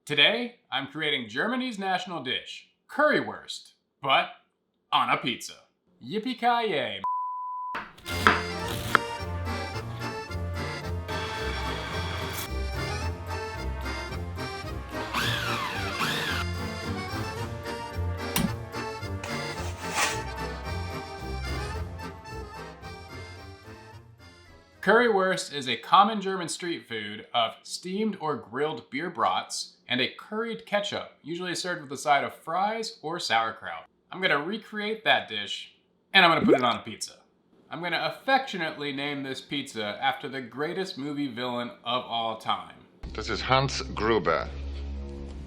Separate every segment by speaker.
Speaker 1: Today, I'm creating Germany's national dish, Currywurst, but on a pizza. Yippee-ki-yay! Currywurst is a common German street food of steamed or grilled beer brats and a curried ketchup, usually served with a side of fries or sauerkraut. I'm going to recreate that dish, and I'm going to put it on a pizza. I'm going to affectionately name this pizza after the greatest movie villain of all time.
Speaker 2: This is Hans Gruber.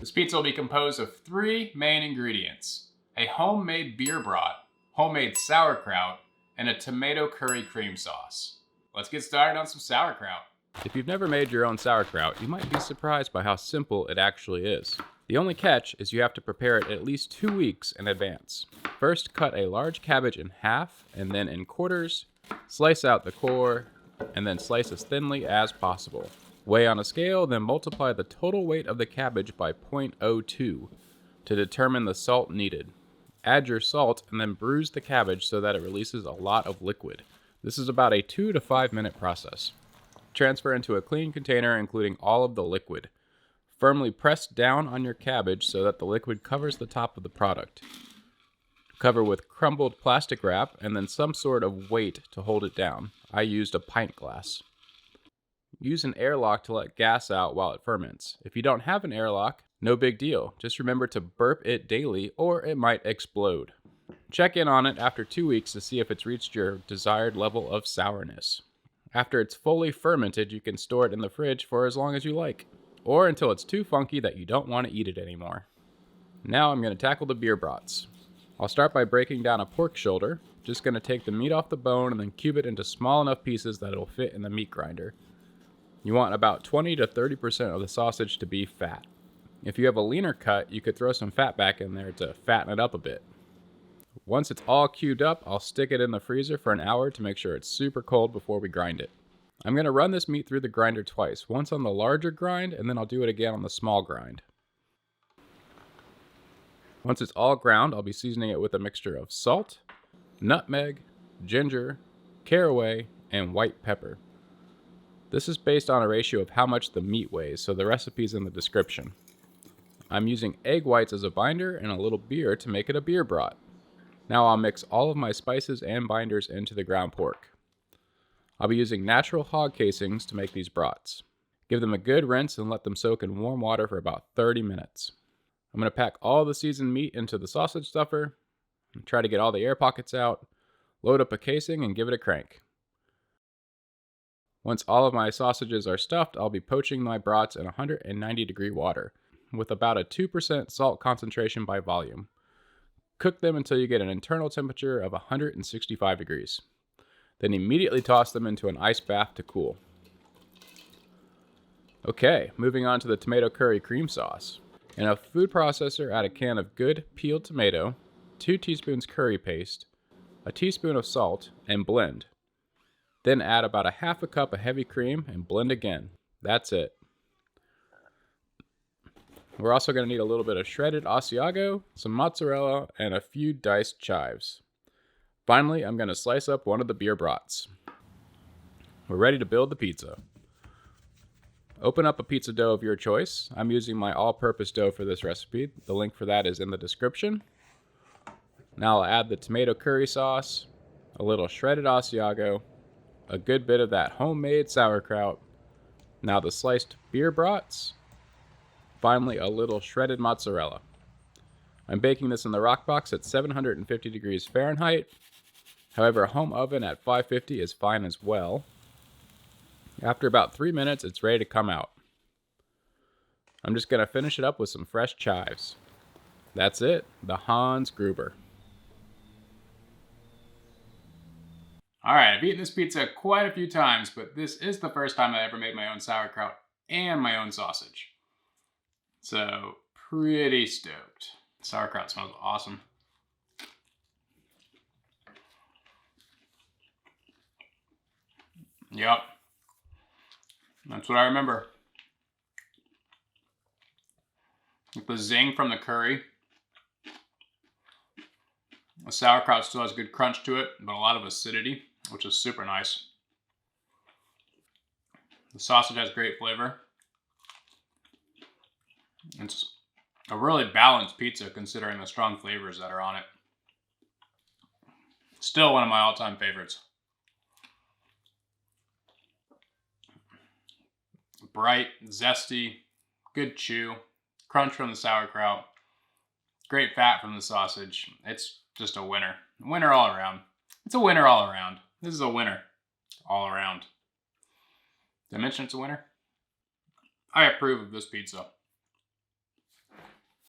Speaker 1: This pizza will be composed of 3 main ingredients: a homemade beer brat, homemade sauerkraut, and a tomato curry cream sauce. Let's get started on some sauerkraut. If you've never made your own sauerkraut, you might be surprised by how simple it actually is. The only catch is you have to prepare it at least 2 weeks in advance. First, cut a large cabbage in half and then in quarters, slice out the core, and then slice as thinly as possible. Weigh on a scale, then multiply the total weight of the cabbage by 0.02 to determine the salt needed. Add your salt and then bruise the cabbage so that it releases a lot of liquid. This is about a 2 to 5 minute process. Transfer into a clean container including all of the liquid. Firmly press down on your cabbage so that the liquid covers the top of the product. Cover with crumbled plastic wrap and then some sort of weight to hold it down. I used a pint glass. Use an airlock to let gas out while it ferments. If you don't have an airlock, no big deal. Just remember to burp it daily or it might explode. Check in on it after 2 weeks to see if it's reached your desired level of sourness. After it's fully fermented, you can store it in the fridge for as long as you like, or until it's too funky that you don't want to eat it anymore. Now I'm going to tackle the beer brats. I'll start by breaking down a pork shoulder. Just going to take the meat off the bone and then cube it into small enough pieces that it'll fit in the meat grinder. You want about 20 to 30% of the sausage to be fat. If you have a leaner cut, you could throw some fat back in there to fatten it up a bit. Once it's all cubed up, I'll stick it in the freezer for an hour to make sure it's super cold before we grind it. I'm going to run this meat through the grinder twice, once on the larger grind and then I'll do it again on the small grind. Once it's all ground, I'll be seasoning it with a mixture of salt, nutmeg, ginger, caraway, and white pepper. This is based on a ratio of how much the meat weighs, so the recipe's in the description. I'm using egg whites as a binder and a little beer to make it a beer brat. Now I'll mix all of my spices and binders into the ground pork. I'll be using natural hog casings to make these brats. Give them a good rinse and let them soak in warm water for about 30 minutes. I'm going to pack all the seasoned meat into the sausage stuffer, and try to get all the air pockets out, load up a casing and give it a crank. Once all of my sausages are stuffed, I'll be poaching my brats in 190-degree water, with about a 2% salt concentration by volume. Cook them until you get an internal temperature of 165 degrees. Then immediately toss them into an ice bath to cool. Okay, moving on to the tomato curry cream sauce. In a food processor, add a can of good peeled tomato, 2 teaspoons curry paste, a teaspoon of salt, and blend. Then add about a half a cup of heavy cream and blend again. That's it. We're also going to need a little bit of shredded Asiago, some mozzarella, and a few diced chives. Finally, I'm going to slice up one of the beer brats. We're ready to build the pizza. Open up a pizza dough of your choice. I'm using my all-purpose dough for this recipe. The link for that is in the description. Now I'll add the tomato curry sauce, a little shredded Asiago, a good bit of that homemade sauerkraut, now the sliced beer brats, finally a little shredded mozzarella. I'm baking this in the rock box at 750 degrees Fahrenheit. However, a home oven at 550 is fine as well. After about 3 minutes, it's ready to come out. I'm just going to finish it up with some fresh chives. That's it, the Hans Gruber. Alright, I've eaten this pizza quite a few times, but this is the first time I ever made my own sauerkraut and my own sausage. So, pretty stoked. Sauerkraut smells awesome. Yep. That's what I remember. With the zing from the curry. The sauerkraut still has a good crunch to it, but a lot of acidity, which is super nice. The sausage has great flavor. It's a really balanced pizza considering the strong flavors that are on it. Still one of my all-time favorites. Bright, zesty, good chew, crunch from the sauerkraut, great fat from the sausage. It's just a winner. Winner all around. It's a winner all around. This is a winner all around. Did I mention it's a winner? I approve of this pizza.